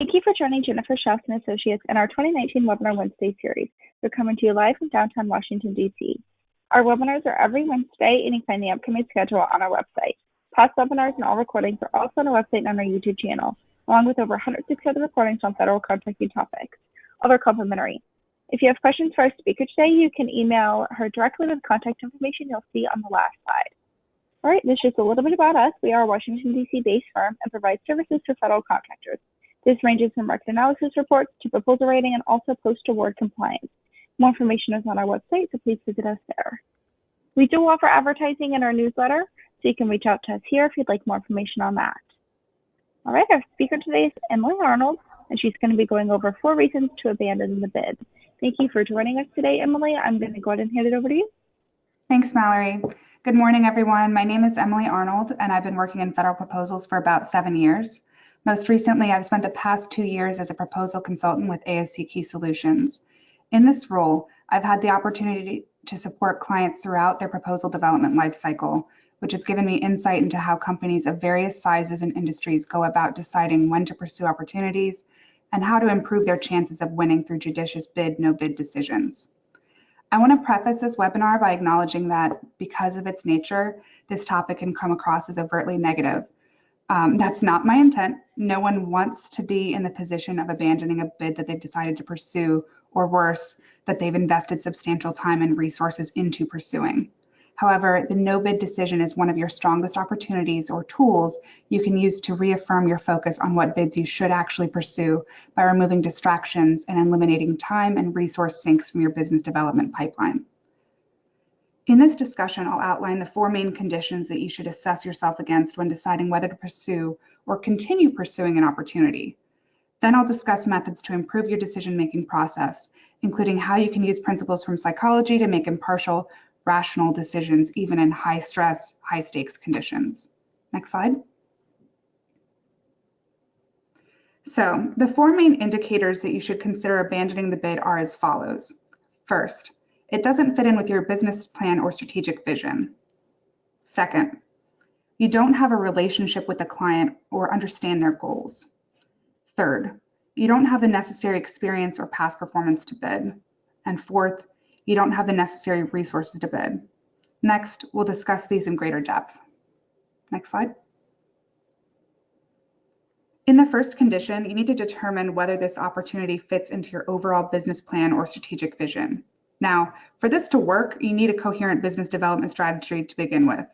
Thank you for joining Jennifer Schaus and Associates in our 2019 Webinar Wednesday series. We're coming to you live from downtown Washington, D.C. Our webinars are every Wednesday, and you can find the upcoming schedule on our website. Past webinars and all recordings are also on our website and on our YouTube channel, along with over 160 other recordings on federal contracting topics. All are complimentary. If you have questions for our speaker today, you can email her directly with contact information you'll see on the last slide. All right, this is just a little bit about us. We are a Washington, D.C. based firm and provide services to federal contractors. This ranges from market analysis reports to proposal writing and also post-award compliance. More information is on our website, so please visit us there. We do offer advertising in our newsletter, so you can reach out to us here if you'd like more information on that. All right, our speaker today is Emily Arnold, and she's going to be going over 4 reasons to abandon the bid. Thank you for joining us today, Emily. I'm going to go ahead and hand it over to you. Thanks, Mallory. Good morning, everyone. My name is Emily Arnold, and I've been working in federal proposals for about 7 years. Most recently, I've spent the past 2 years as a proposal consultant with ASC Key Solutions. In this role, I've had the opportunity to support clients throughout their proposal development lifecycle, which has given me insight into how companies of various sizes and industries go about deciding when to pursue opportunities and how to improve their chances of winning through judicious bid, no bid decisions. I want to preface this webinar by acknowledging that because of its nature, this topic can come across as overtly negative. That's not my intent. No one wants to be in the position of abandoning a bid that they've decided to pursue, or worse, that they've invested substantial time and resources into pursuing. However, the no bid decision is one of your strongest opportunities or tools you can use to reaffirm your focus on what bids you should actually pursue by removing distractions and eliminating time and resource sinks from your business development pipeline. In this discussion, I'll outline the 4 main conditions that you should assess yourself against when deciding whether to pursue or continue pursuing an opportunity. Then I'll discuss methods to improve your decision-making process, including how you can use principles from psychology to make impartial, rational decisions, even in high-stress, high-stakes conditions. Next slide. So, the 4 main indicators that you should consider abandoning the bid are as follows. First, it doesn't fit in with your business plan or strategic vision. Second, you don't have a relationship with the client or understand their goals. Third, you don't have the necessary experience or past performance to bid. And fourth, you don't have the necessary resources to bid. Next, we'll discuss these in greater depth. Next slide. In the first condition, you need to determine whether this opportunity fits into your overall business plan or strategic vision. Now, for this to work, you need a coherent business development strategy to begin with.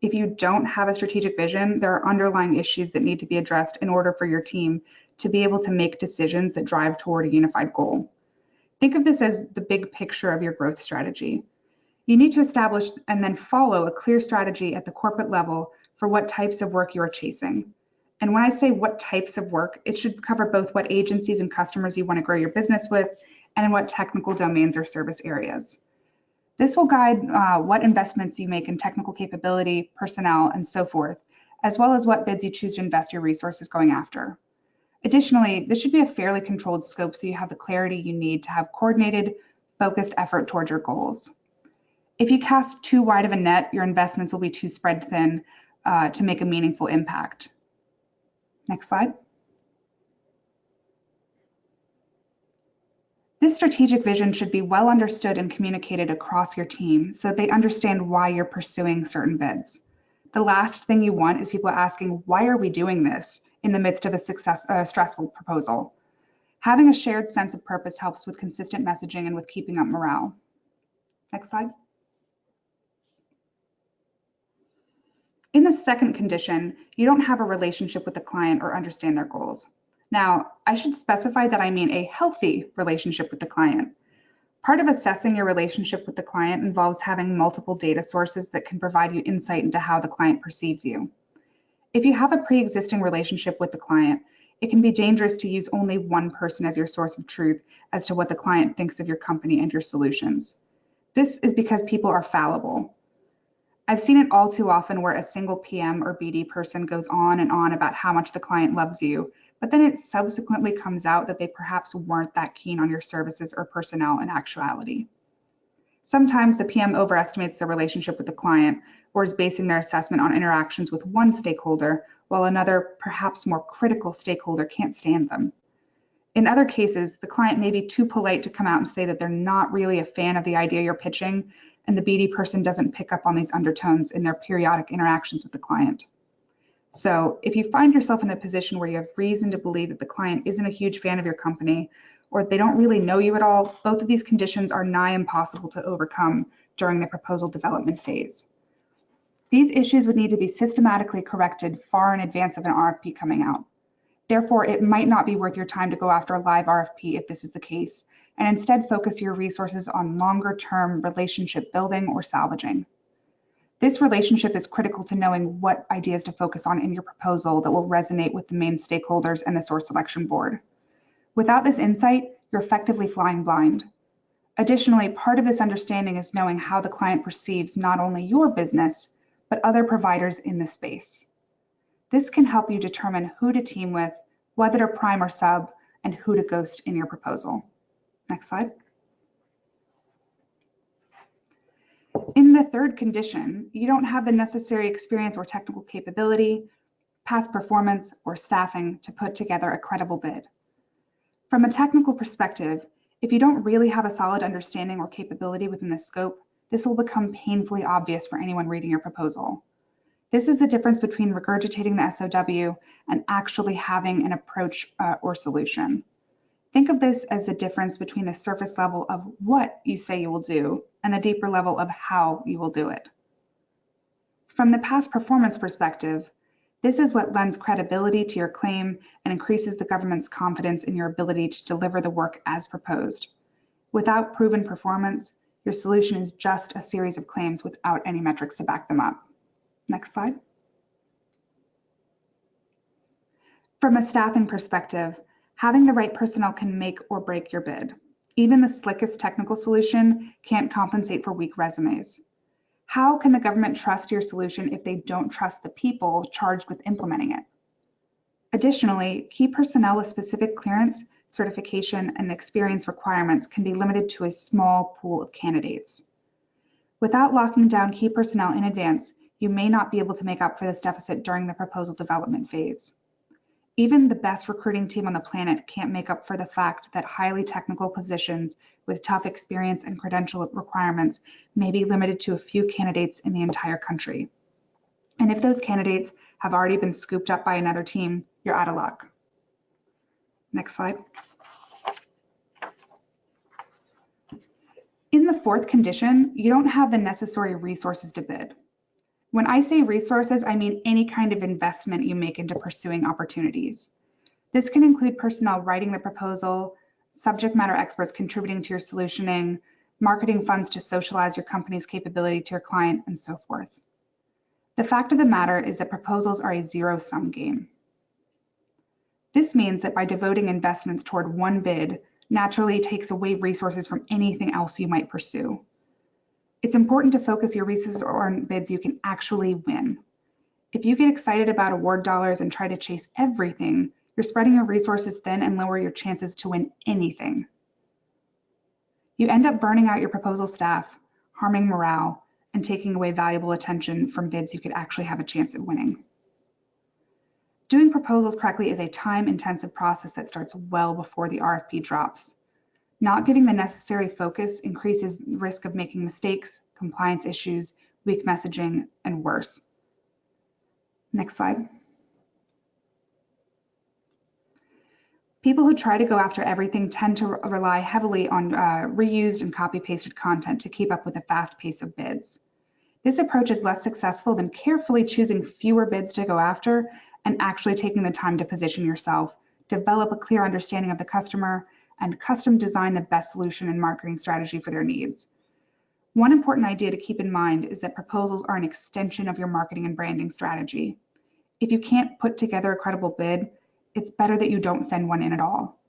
If you don't have a strategic vision, there are underlying issues that need to be addressed in order for your team to be able to make decisions that drive toward a unified goal. Think of this as the big picture of your growth strategy. You need to establish and then follow a clear strategy at the corporate level for what types of work you are chasing. And when I say what types of work, it should cover both what agencies and customers you want to grow your business with and in what technical domains or service areas. This will guide what investments you make in technical capability, personnel, and so forth, as well as what bids you choose to invest your resources going after. Additionally, this should be a fairly controlled scope so you have the clarity you need to have coordinated, focused effort toward your goals. If you cast too wide of a net, your investments will be too spread thin to make a meaningful impact. Next slide. This strategic vision should be well understood and communicated across your team so they understand why you're pursuing certain bids. The last thing you want is people asking, why are we doing this in the midst of a stressful proposal? Having a shared sense of purpose helps with consistent messaging and with keeping up morale. Next slide. In the second condition, you don't have a relationship with the client or understand their goals. Now, I should specify that I mean a healthy relationship with the client. Part of assessing your relationship with the client involves having multiple data sources that can provide you insight into how the client perceives you. If you have a pre-existing relationship with the client, it can be dangerous to use only one person as your source of truth as to what the client thinks of your company and your solutions. This is because people are fallible. I've seen it all too often where a single PM or BD person goes on and on about how much the client loves you, but then it subsequently comes out that they perhaps weren't that keen on your services or personnel in actuality. Sometimes the PM overestimates their relationship with the client or is basing their assessment on interactions with one stakeholder, while another, perhaps more critical stakeholder can't stand them. In other cases, the client may be too polite to come out and say that they're not really a fan of the idea you're pitching, and the BD person doesn't pick up on these undertones in their periodic interactions with the client. So if you find yourself in a position where you have reason to believe that the client isn't a huge fan of your company, or they don't really know you at all, both of these conditions are nigh impossible to overcome during the proposal development phase. These issues would need to be systematically corrected far in advance of an RFP coming out. Therefore, it might not be worth your time to go after a live RFP if this is the case, and instead focus your resources on longer-term relationship building or salvaging. This relationship is critical to knowing what ideas to focus on in your proposal that will resonate with the main stakeholders and the source selection board. Without this insight, you're effectively flying blind. Additionally, part of this understanding is knowing how the client perceives not only your business, but other providers in the space. This can help you determine who to team with, whether to prime or sub, and who to ghost in your proposal. Next slide. In the third condition, you don't have the necessary experience or technical capability, past performance, or staffing to put together a credible bid. From a technical perspective, if you don't really have a solid understanding or capability within the scope, this will become painfully obvious for anyone reading your proposal. This is the difference between regurgitating the SOW and actually having an approach or solution. Think of this as the difference between the surface level of what you say you will do and the deeper level of how you will do it. From the past performance perspective, this is what lends credibility to your claim and increases the government's confidence in your ability to deliver the work as proposed. Without proven performance, your solution is just a series of claims without any metrics to back them up. Next slide. From a staffing perspective, having the right personnel can make or break your bid. Even the slickest technical solution can't compensate for weak resumes. How can the government trust your solution if they don't trust the people charged with implementing it? Additionally, key personnel with specific clearance, certification, and experience requirements can be limited to a small pool of candidates. Without locking down key personnel in advance, you may not be able to make up for this deficit during the proposal development phase. Even the best recruiting team on the planet can't make up for the fact that highly technical positions with tough experience and credential requirements may be limited to a few candidates in the entire country. And if those candidates have already been scooped up by another team, you're out of luck. Next slide. In the fourth condition, you don't have the necessary resources to bid. When I say resources, I mean any kind of investment you make into pursuing opportunities. This can include personnel writing the proposal, subject matter experts contributing to your solutioning, marketing funds to socialize your company's capability to your client, and so forth. The fact of the matter is that proposals are a zero-sum game. This means that by devoting investments toward one bid, naturally takes away resources from anything else you might pursue. It's important to focus your resources on bids you can actually win. If you get excited about award dollars and try to chase everything, you're spreading your resources thin and lower your chances to win anything. You end up burning out your proposal staff, harming morale, and taking away valuable attention from bids you could actually have a chance at winning. Doing proposals correctly is a time-intensive process that starts well before the RFP drops. Not giving the necessary focus increases the risk of making mistakes, compliance issues, weak messaging, and worse. Next slide. People who try to go after everything tend to rely heavily on reused and copy-pasted content to keep up with the fast pace of bids. This approach is less successful than carefully choosing fewer bids to go after and actually taking the time to position yourself, develop a clear understanding of the customer, and custom design the best solution and marketing strategy for their needs. One important idea to keep in mind is that proposals are an extension of your marketing and branding strategy. If you can't put together a credible bid, it's better that you don't send one in at all.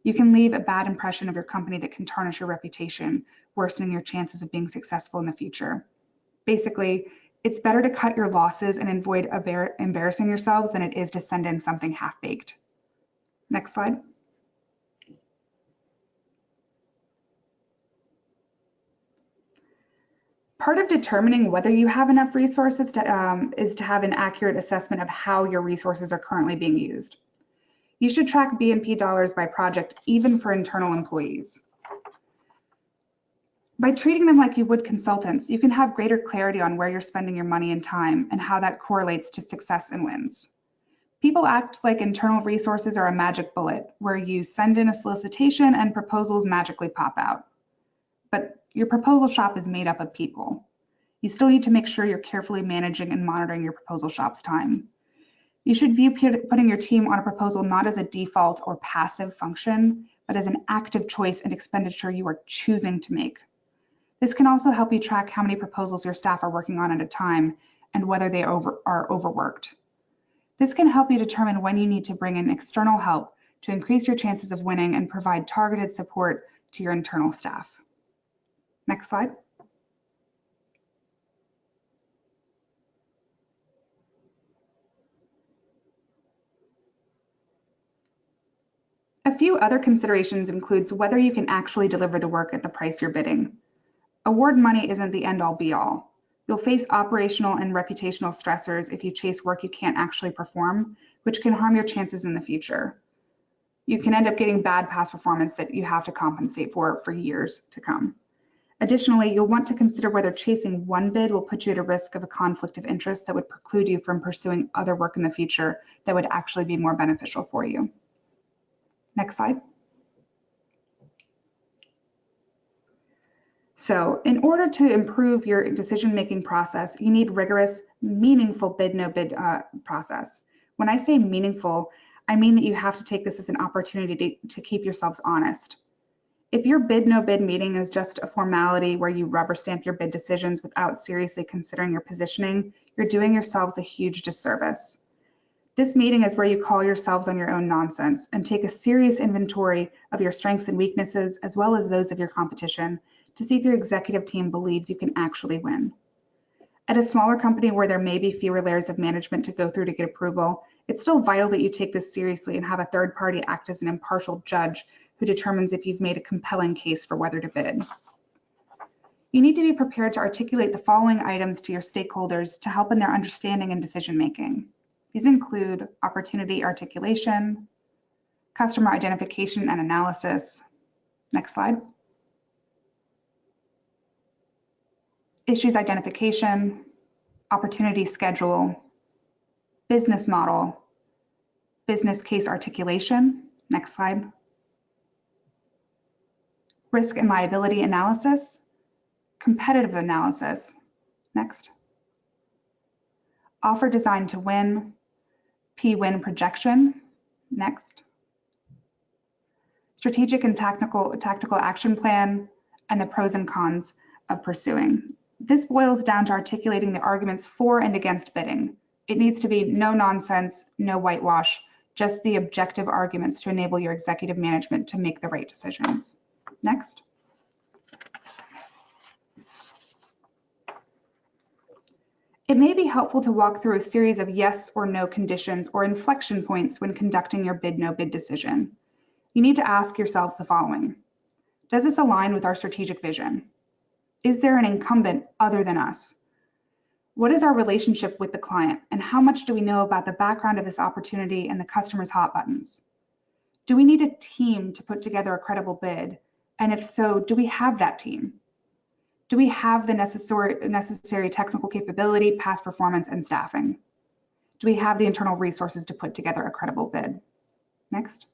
You can leave a bad impression of your company that can tarnish your reputation, worsening your chances of being successful in the future. Basically, it's better to cut your losses and avoid embarrassing yourselves than it is to send in something half-baked. Next slide. Part of determining whether you have enough resources is to have an accurate assessment of how your resources are currently being used. You should track B&P dollars by project, even for internal employees. By treating them like you would consultants, you can have greater clarity on where you're spending your money and time and how that correlates to success and wins. People act like internal resources are a magic bullet, where you send in a solicitation and proposals magically pop out. But your proposal shop is made up of people. You still need to make sure you're carefully managing and monitoring your proposal shop's time. You should view putting your team on a proposal not as a default or passive function, but as an active choice and expenditure you are choosing to make. This can also help you track how many proposals your staff are working on at a time and whether they are overworked. This can help you determine when you need to bring in external help to increase your chances of winning and provide targeted support to your internal staff. Next slide. A few other considerations includes whether you can actually deliver the work at the price you're bidding. Award money isn't the end-all be-all. You'll face operational and reputational stressors if you chase work you can't actually perform, which can harm your chances in the future. You can end up getting bad past performance that you have to compensate for years to come. Additionally, you'll want to consider whether chasing one bid will put you at a risk of a conflict of interest that would preclude you from pursuing other work in the future that would actually be more beneficial for you. Next slide. So in order to improve your decision-making process, you need rigorous, meaningful bid-no-bid process. When I say meaningful, I mean that you have to take this as an opportunity to keep yourselves honest. If your bid-no-bid meeting is just a formality where you rubber stamp your bid decisions without seriously considering your positioning, you're doing yourselves a huge disservice. This meeting is where you call yourselves on your own nonsense and take a serious inventory of your strengths and weaknesses, as well as those of your competition, to see if your executive team believes you can actually win. At a smaller company where there may be fewer layers of management to go through to get approval, it's still vital that you take this seriously and have a third party act as an impartial judge who determines if you've made a compelling case for whether to bid. You need to be prepared to articulate the following items to your stakeholders to help in their understanding and decision making. These include opportunity articulation, customer identification and analysis. Next slide. Issues identification, opportunity schedule, business model, business case articulation. Next slide. Risk and liability analysis, competitive analysis. Next. Offer design to win, P-win projection. Next. Strategic and tactical action plan, and the pros and cons of pursuing. This boils down to articulating the arguments for and against bidding. It needs to be no nonsense, no whitewash, just the objective arguments to enable your executive management to make the right decisions. Next. It may be helpful to walk through a series of yes or no conditions or inflection points when conducting your bid-no-bid decision. You need to ask yourselves the following. Does this align with our strategic vision? Is there an incumbent other than us? What is our relationship with the client, and how much do we know about the background of this opportunity and the customer's hot buttons? Do we need a team to put together a credible bid? And if so, do we have that team? Do we have the necessary technical capability, past performance, and staffing? Do we have the internal resources to put together a credible bid? Next.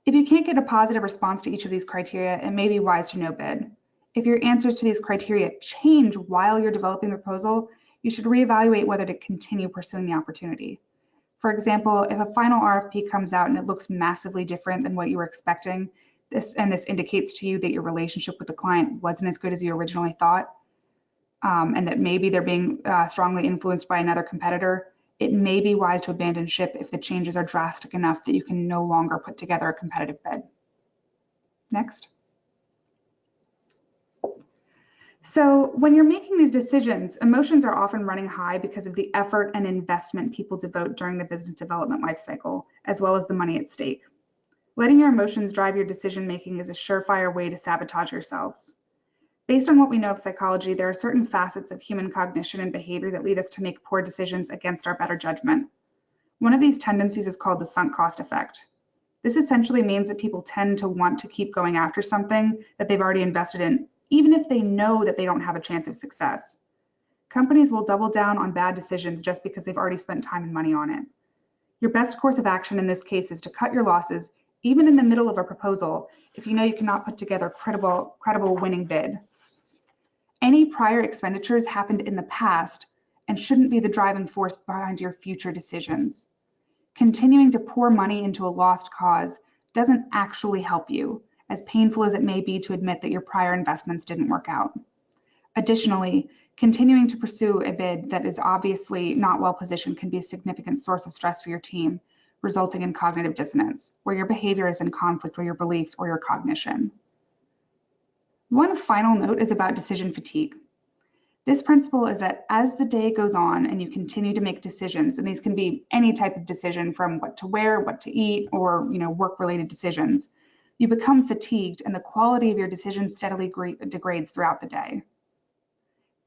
If you can't get a positive response to each of these criteria, it may be wise to no bid. If your answers to these criteria change while you're developing the proposal, you should reevaluate whether to continue pursuing the opportunity. For example, if a final RFP comes out and it looks massively different than what you were expecting, this indicates to you that your relationship with the client wasn't as good as you originally thought, and that maybe they're being strongly influenced by another competitor, it may be wise to abandon ship if the changes are drastic enough that you can no longer put together a competitive bid. Next. So when you're making these decisions, emotions are often running high because of the effort and investment people devote during the business development lifecycle, as well as the money at stake. Letting your emotions drive your decision-making is a surefire way to sabotage yourselves. Based on what we know of psychology, there are certain facets of human cognition and behavior that lead us to make poor decisions against our better judgment. One of these tendencies is called the sunk cost effect. This essentially means that people tend to want to keep going after something that they've already invested in, even if they know that they don't have a chance of success. Companies will double down on bad decisions just because they've already spent time and money on it. Your best course of action in this case is to cut your losses, even in the middle of a proposal, if you know you cannot put together a credible winning bid. Any prior expenditures happened in the past and shouldn't be the driving force behind your future decisions. Continuing to pour money into a lost cause doesn't actually help you, as painful as it may be to admit that your prior investments didn't work out. Additionally, continuing to pursue a bid that is obviously not well positioned can be a significant source of stress for your team, resulting in cognitive dissonance, where your behavior is in conflict with your beliefs or your cognition. One final note is about decision fatigue. This principle is that as the day goes on and you continue to make decisions, and these can be any type of decision from what to wear, what to eat, or work-related decisions, you become fatigued and the quality of your decisions steadily degrades throughout the day.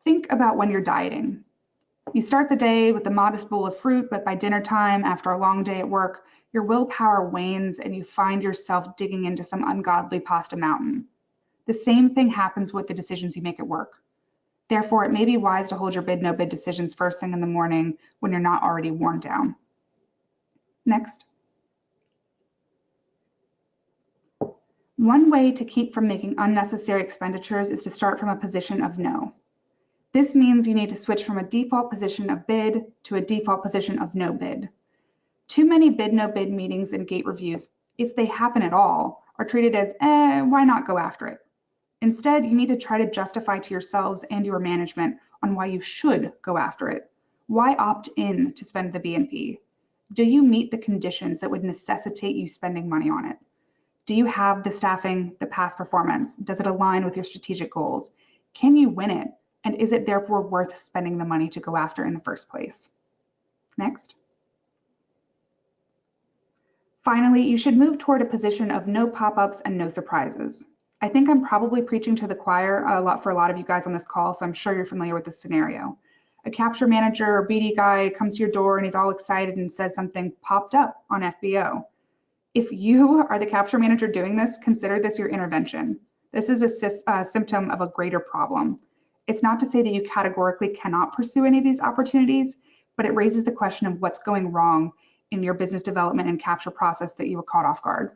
Think about when you're dieting. You start the day with a modest bowl of fruit, but by dinner time, after a long day at work, your willpower wanes and you find yourself digging into some ungodly pasta mountain. The same thing happens with the decisions you make at work. Therefore, it may be wise to hold your bid, no bid decisions first thing in the morning when you're not already worn down. Next. One way to keep from making unnecessary expenditures is to start from a position of no. This means you need to switch from a default position of bid to a default position of no bid. Too many bid, no bid meetings and gate reviews, if they happen at all, are treated as, why not go after it? Instead, you need to try to justify to yourselves and your management on why you should go after it. Why opt in to spend the B&P? Do you meet the conditions that would necessitate you spending money on it? Do you have the staffing, the past performance? Does it align with your strategic goals? Can you win it? And is it therefore worth spending the money to go after in the first place? Next. Finally, you should move toward a position of no pop-ups and no surprises. I think I'm probably preaching to the choir for a lot of you guys on this call, so I'm sure you're familiar with this scenario. A capture manager or BD guy comes to your door and he's all excited and says something popped up on FBO. If you are the capture manager doing this, consider this your intervention. This is a symptom of a greater problem. It's not to say that you categorically cannot pursue any of these opportunities, but it raises the question of what's going wrong in your business development and capture process that you were caught off guard.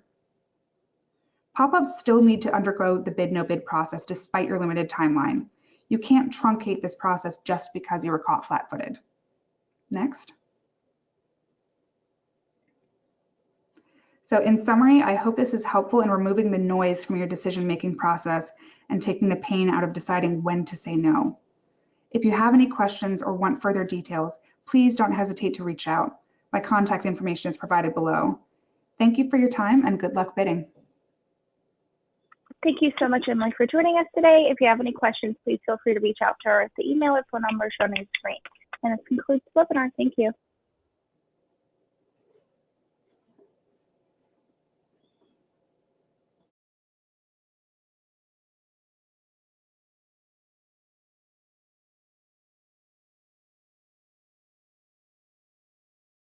Pop-ups still need to undergo the bid, no bid process despite your limited timeline. You can't truncate this process just because you were caught flat-footed. Next. So in summary, I hope this is helpful in removing the noise from your decision-making process and taking the pain out of deciding when to say no. If you have any questions or want further details, please don't hesitate to reach out. My contact information is provided below. Thank you for your time and good luck bidding. Thank you so much, Emily, for joining us today. If you have any questions, please feel free to reach out to her at the email or phone number shown on your screen. And this concludes the webinar. Thank you.